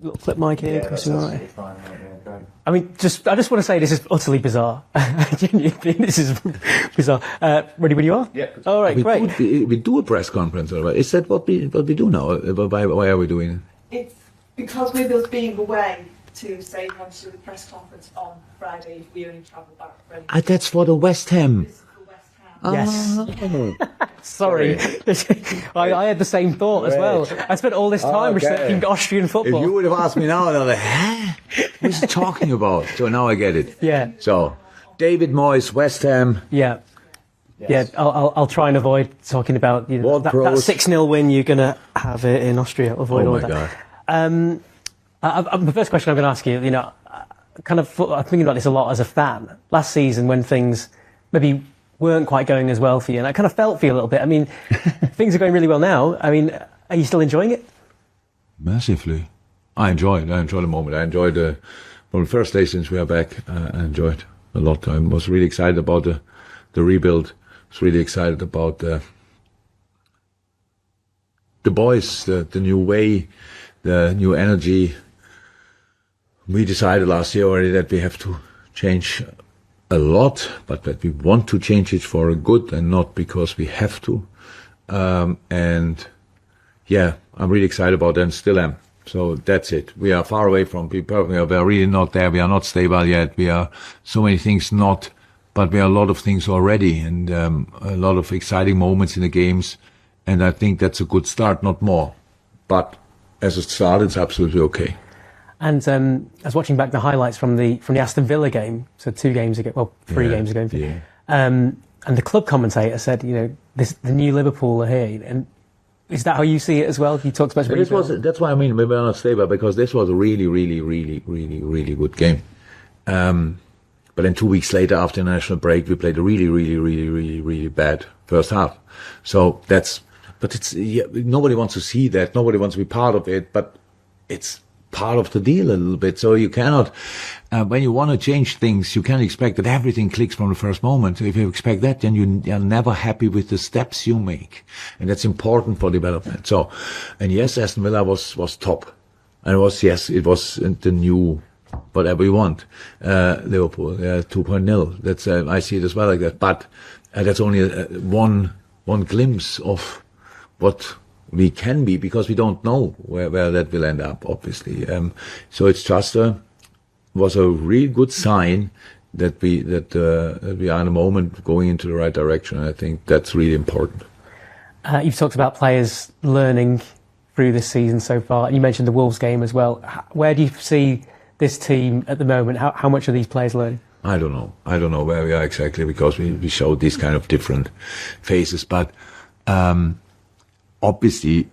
Little flip mic here, Yeah, Chris. that's All right. absolutely fine. Yeah, great. I mean, I just want to say this is utterly bizarre. Genuinely, this is bizarre. Ready when you are? Yeah. All right, great. We do a press conference. Is that what we do now? Why are we doing it? It's because with us being away to say how to do the press conference on Friday if we only travel back Friday. That's for the West Ham. This is for West Ham. Yes. Sorry. I had the same thought as well. I spent all this time researching Austrian football. If you would have asked me now, I'd be like, huh? What's he talking about? So now I get it. Yeah. So, David Moyes, West Ham. Yeah. Yes. Yeah, I'll try and avoid talking about that 6-0 win you're going to have in Austria. Avoid all Oh my that. God. The first question I'm going to ask you, I'm thinking about this a lot as a fan. Last season, when things maybe weren't quite going as well for you, and I kind of felt for you a little bit. I mean, things are going really well now. I mean, are you still enjoying it? Massively. I enjoy it. I enjoy the moment. I enjoyed from the first day since we are back. I enjoyed a lot. I was really excited about the rebuild. I was really excited about the boys, the new way, the new energy. We decided last year already that we have to change a lot, but that we want to change it for a good and not because we have to. And yeah, I'm really excited about that and still am. So that's it. We are far away from people. We are really not there. We are not stable yet. We are so many things not, but we are a lot of things already and a lot of exciting moments in the games. And I think that's a good start, not more. But as a start, it's absolutely okay. And I was watching back the highlights from the Aston Villa game, so 2 games ago, well, 3 games ago. Yeah. And the club commentator said, the new Liverpool are here. And is that how you see it as well? You talked about that's why I mean we were not stable, because this was a really, really, really, really, really good game. But then 2 weeks later, after the national break, we played a really, really, really, really, really bad first half. So nobody wants to see that. Nobody wants to be part of it, but it's part of the deal a little bit. So you cannot, when you want to change things, you can't expect that everything clicks from the first moment. If you expect that, then you're never happy with the steps you make. And that's important for development. So, and yes, Aston Villa was top. And it was the new, whatever you want, Liverpool, 2.0. That's, I see it as well like that. But that's only one glimpse of what we can be, because we don't know where that will end up, obviously. So it's just was a really good sign that we are in a moment going into the right direction. And I think that's really important. You've talked about players learning through this season so far, and you mentioned the Wolves game as well. Where do you see this team at the moment? How much are these players learning? I don't know where we are exactly, because we showed these kind of different phases, but obviously,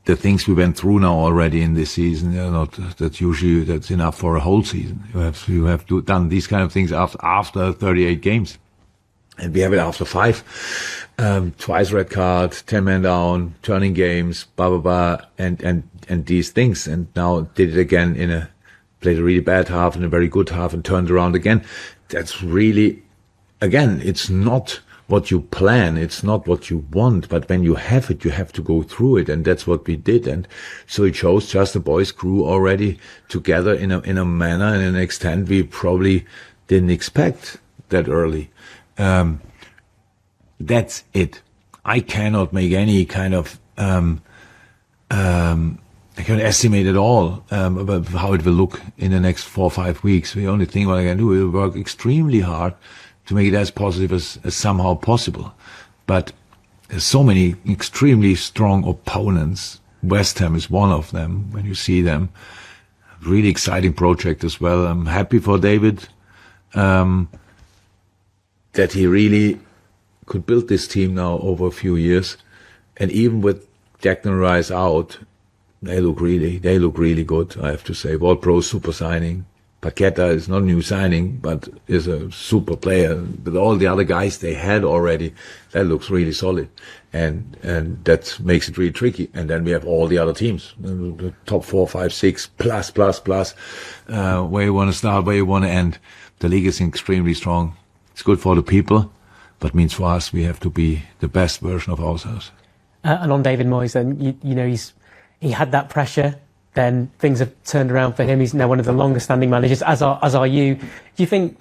the things we went through now already in this season, that's enough for a whole season. You have done these kind of things after 38 games, and we have it after 5. Twice red card, 10 men down, turning games, blah blah blah, and these things, and now did it again played a really bad half and a very good half and turned around again. That's really, again, it's not what you plan, it's not what you want, but when you have it, you have to go through it, and that's what we did. And so it shows just the boys grew already together in a manner and an extent we probably didn't expect that early. That's it. I cannot make any kind of I can't estimate at all about how it will look in the next 4 or 5 weeks. The only thing what I can do is work extremely hard to make it as positive as somehow possible. But there's so many extremely strong opponents. West Ham is one of them when you see them. Really exciting project as well. I'm happy for David that he really could build this team now over a few years. And even with Declan Rice out, they look really good, I have to say. Ward-Prowse, super signing. Paqueta is not a new signing, but is a super player. But all the other guys they had already, that looks really solid. And that makes it really tricky. And then we have all the other teams, the top 4, 5, 6, plus, where you want to start, where you want to end. The league is extremely strong. It's good for the people, but means for us, we have to be the best version of ourselves. And on David Moyes, then, you know, he had that pressure then things have turned around for him. He's now one of the longest standing managers, as are you. Do you think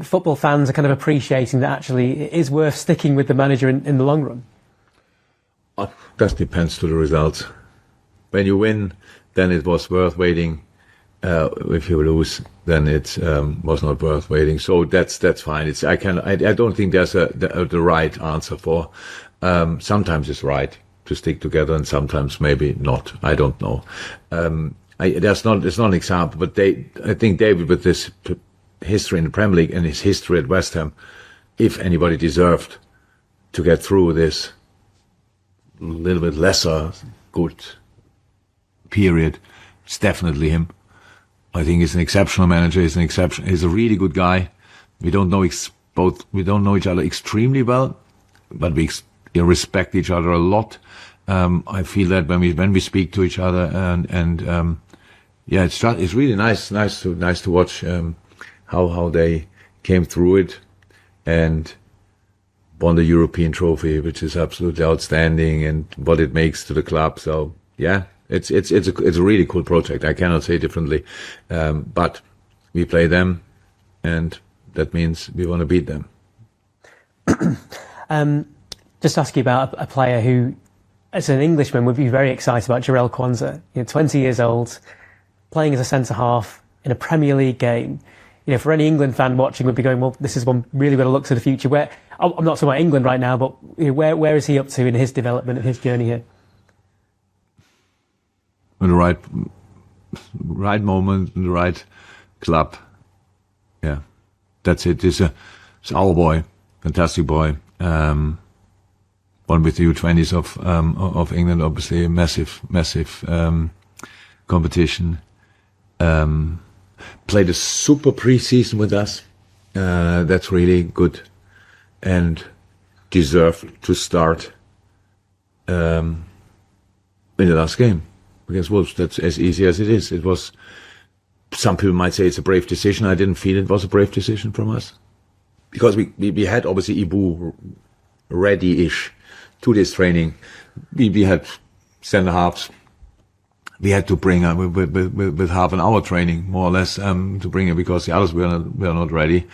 football fans are kind of appreciating that actually it is worth sticking with the manager in the long run? That depends to the results. When you win, then it was worth waiting. If you lose, then it was not worth waiting. So that's fine. I don't think there's the right answer for. Sometimes it's right to stick together, and sometimes maybe not. I don't know. It's not an example, but I think David, with this history in the Premier League and his history at West Ham, if anybody deserved to get through this little bit lesser good period, it's definitely him. I think he's an exceptional manager. He's a really good guy. We don't know we don't know each other extremely well, but we respect each other a lot. I feel that when we speak to each other, and it's really nice to watch how they came through it and won the European trophy, which is absolutely outstanding, and what it makes to the club. So yeah, it's a really cool project. I cannot say differently, but we play them, and that means we want to beat them. Just ask you about a player who, as an Englishman, would be very excited about, Jurgen Quansah. 20 years old, playing as a centre half in a Premier League game. For any England fan watching, would be going, well, this is one really going to look to the future. Where I'm not talking about England right now, but where is he up to in his development and his journey here? In the right moment, in the right club. Yeah, that's it. It's our boy, fantastic boy. One with the U20s of England, obviously a massive competition. Played a super pre-season with us. That's really good, and deserved to start in the last game against Wolves. That's as easy as it is. It was. Some people might say it's a brave decision. I didn't feel it was a brave decision from us, because we had obviously Ibu ready-ish to this training. We had centre halves. We had to bring with half an hour training, more or less, to bring it, because the others were not ready.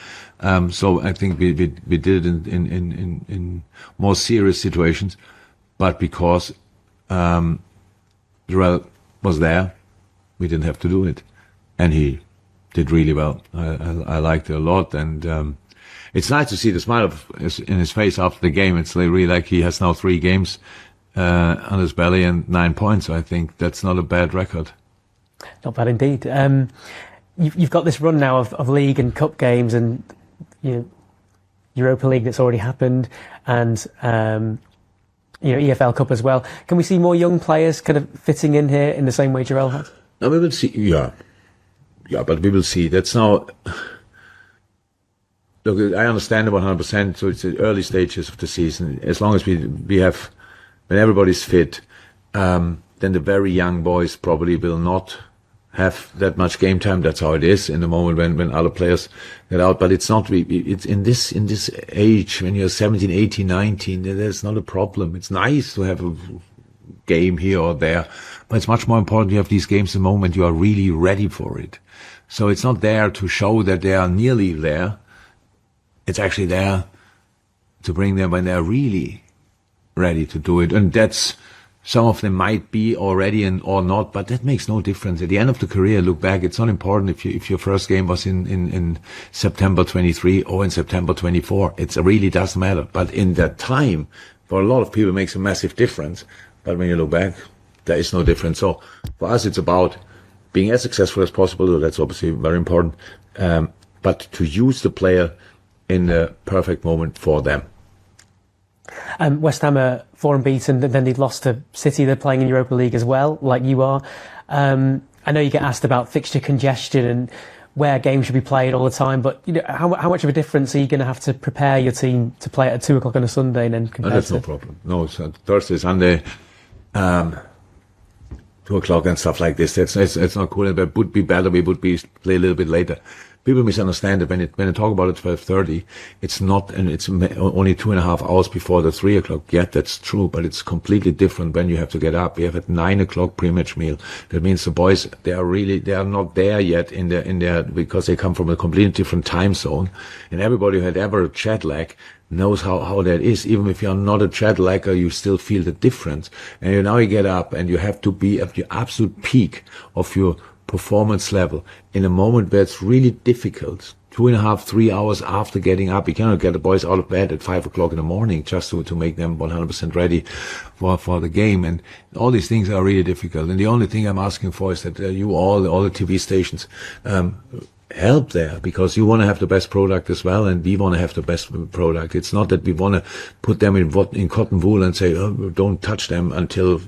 So I think we did it in more serious situations, but because Jurel was there, we didn't have to do it, and he did really well. I liked it a lot, and it's nice to see the smile in his face after the game. It's really like he has now 3 games on his belly and 9 points. I think that's not a bad record. Not bad indeed. You've got this run now of league and cup games, and Europa League that's already happened, and EFL Cup as well. Can we see more young players kind of fitting in here in the same way Jurel has? No, we will see. Yeah, but we will see. That's now. Look, I understand 100%. So it's the early stages of the season. As long as we have. When everybody's fit, then the very young boys probably will not have that much game time. That's how it is in the moment when other players get out. But it's not. It's in this age, when you're 17, 18, 19, there's not a problem. It's nice to have a game here or there, but it's much more important you have these games the moment you are really ready for it. So it's not there to show that they are nearly there. It's actually there to bring them when they're really ready to do it. And that's, some of them might be already or not, but that makes no difference. At the end of the career, look back, it's not important if your first game was in September 23 or in September 24. It really doesn't matter. But in that time, for a lot of people, it makes a massive difference. But when you look back, there is no difference. So for us, it's about being as successful as possible. That's obviously very important. But to use the player in the perfect moment for them. West Ham are 4 unbeaten, and then they've lost to City. They're playing in Europa League as well, like you are. I know you get asked about fixture congestion and where games should be played all the time, but how much of a difference are you going to have to prepare your team to play at 2 o'clock on a Sunday and then compare that's no problem. No, it's Thursday, Sunday, 2 o'clock and stuff like this. It's not cool. It would be better. We would play a little bit later. people misunderstand it when they talk about it 12:30. It's not, and it's only 2.5 hours before the 3 o'clock. Yeah, that's true, but it's completely different when you have to get up. We have at 9 o'clock pre-match meal. That means the boys, they are not there yet in their, because they come from a completely different time zone. And everybody who had ever jet lag knows how that is. Even if you're not a jet lagger, you still feel the difference. And now you get up and you have to be at your absolute peak of your performance level in a moment where it's really difficult. 2.5, 3 hours after getting up, you cannot get the boys out of bed at 5 o'clock in the morning just to make them 100% ready for the game. And all these things are really difficult. And the only thing I'm asking for is that you all the TV stations, help there, because you want to have the best product as well, and we want to have the best product. It's not that we want to put them in cotton wool and say, oh, don't touch them until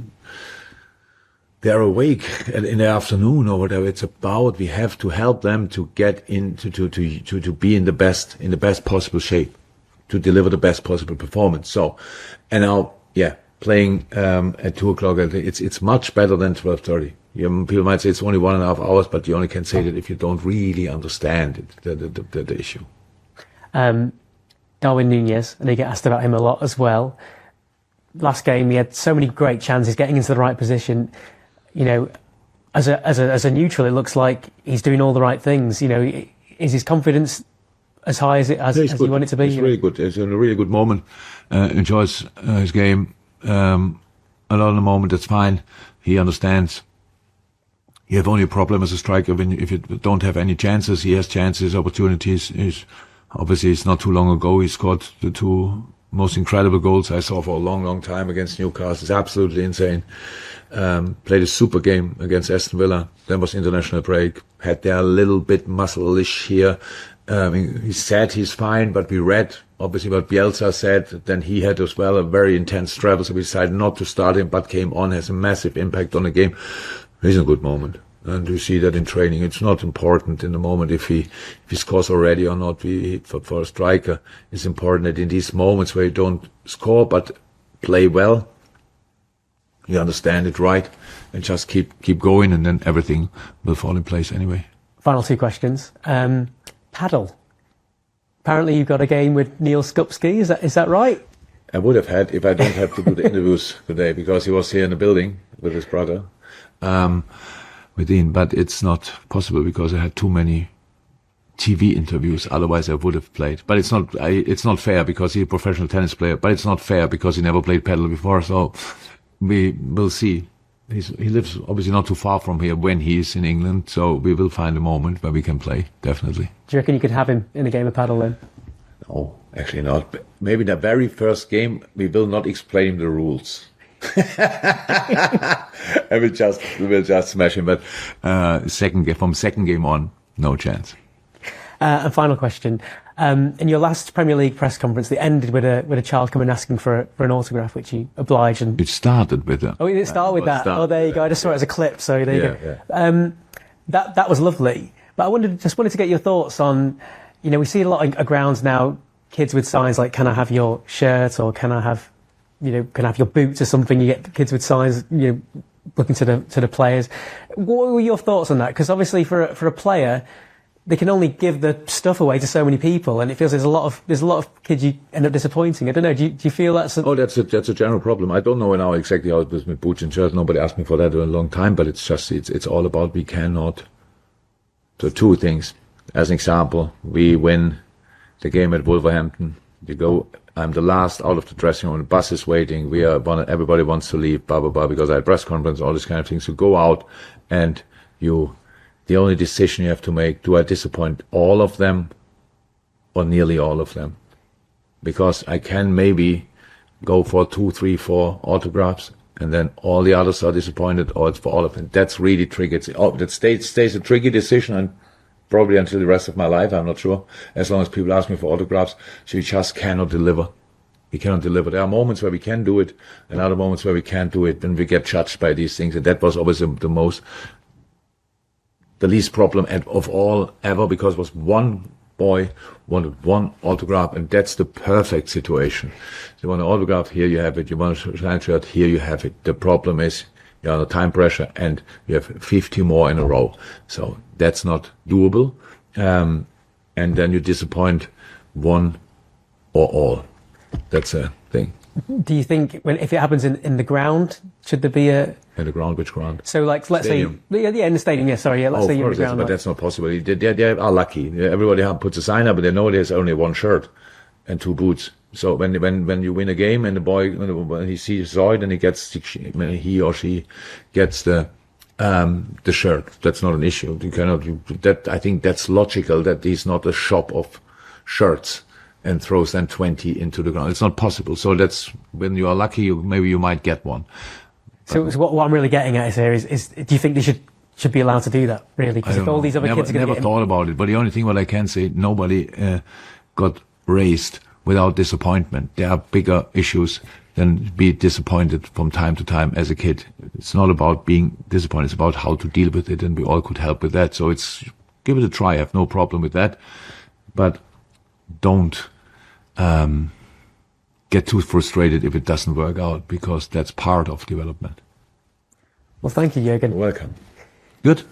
they're awake in the afternoon or whatever. It's about, we have to help them to get into to be in the best possible shape, to deliver the best possible performance. So, and now, playing at 2 o'clock, it's much better than 12:30. People might say it's only 1.5 hours, but you only can say that if you don't really understand the issue. Darwin Nunez, and they get asked about him a lot as well. Last game, he had so many great chances, getting into the right position. You know, as a neutral, it looks like he's doing all the right things. You know, is his confidence as high as you want it to be? He's really good. He's in a really good moment. Enjoys his game. A lot of the moment, that's fine. He understands. You have only a problem as a striker if you don't have any chances. He has chances, opportunities. Obviously, it's not too long ago he scored the 2 most incredible goals I saw for a long, long time against Newcastle. It's absolutely insane. Played a super game against Aston Villa. Then was international break. Had there a little bit muscle-ish here. He said he's fine, but we read obviously what Bielsa said. Then he had as well a very intense travel, so we decided not to start him, but came on, has a massive impact on the game. He's in a good moment. And you see that in training. It's not important in the moment if he scores already or not. For a striker, it's important that in these moments where you don't score but play well, you understand it right and just keep going, and then everything will fall in place anyway. Final 2 questions. Paddle. Apparently you've got a game with Neil Skupski. Is that right? I would have had if I don't have to do the interviews today, because he was here in the building with his brother. With Ian, but it's not possible because I had too many TV interviews. Otherwise, I would have played. But it's not fair because he's a professional tennis player. But it's not fair because he never played paddle before. So we will see. He lives obviously not too far from here when he is in England. So we will find a moment where we can play. Definitely. Do you reckon you could have him in a game of paddle then? No, actually not. Maybe the very first game we will not explain the rules. I will just smash him. But from second game on, no chance. And final question: in your last Premier League press conference, they ended with a child coming asking for an autograph, which you obliged. And it started with that. Oh, it didn't start with that. Oh, there you go. I just saw it as a clip. So there you go. Yeah. That was lovely. But I just wanted to get your thoughts on. You know, we see a lot of grounds now. Kids with signs like "Can I have your shirt?" or "Can I have." Can I have your boots or something? You get kids with signs, looking to the players. What were your thoughts on that? Because obviously for a player, they can only give the stuff away to so many people, and it feels there's a lot of kids you end up disappointing. I don't know. Do you feel that's? That's a general problem. I don't know now exactly how it was with boots and shirts. Nobody asked me for that in a long time, but it's all about we cannot. So 2 things. As an example, we win the game at Wolverhampton. You go. I'm the last out of the dressing room. The bus is waiting. Everybody wants to leave, blah, blah, blah, because I had press conference, all this kind of things. So go out and the only decision you have to make, do I disappoint all of them or nearly all of them? Because I can maybe go for 2, 3, 4 autographs and then all the others are disappointed, or it's for all of them. That's really tricky. That stays a tricky decision, and probably until the rest of my life, I'm not sure. As long as people ask me for autographs, so you just cannot deliver. We cannot deliver. There are moments where we can do it, and other moments where we can't do it, and we get judged by these things. And that was always the least problem of all ever, because it was one boy wanted 1 autograph, and that's the perfect situation. So you want an autograph, here you have it. You want a signed shirt, here you have it. The problem is you're under time pressure and you have 50 more in a row. So that's not doable. and then you disappoint one or all. That's a thing. Do you think if it happens in the ground, should there be a... In the ground, which ground? So, like, let's Stadium. say... Yeah, in the stadium, yeah, sorry. Yeah, let's say you're in the ground. But that's not possible. They are lucky. Everybody puts a sign up, but they know there's only one shirt and 2 boots. So when you win a game and the boy, when he saw it and he or she gets the shirt, that's not an issue. I think that's logical that he's not a shop of shirts and throws then 20 into the ground. It's not possible. So that's when you are lucky, maybe you might get one. So what I'm really getting at is do you think they should be allowed to do that, really? Because if all these other kids are going to never thought about it. But the only thing what I can say, nobody got raised without disappointment. There are bigger issues than be disappointed from time to time as a kid. It's not about being disappointed. It's about how to deal with it, and we all could help with that. So give it a try. I have no problem with that. But don't get too frustrated if it doesn't work out, because that's part of development. Well, thank you, Jurgen. You're welcome. Good.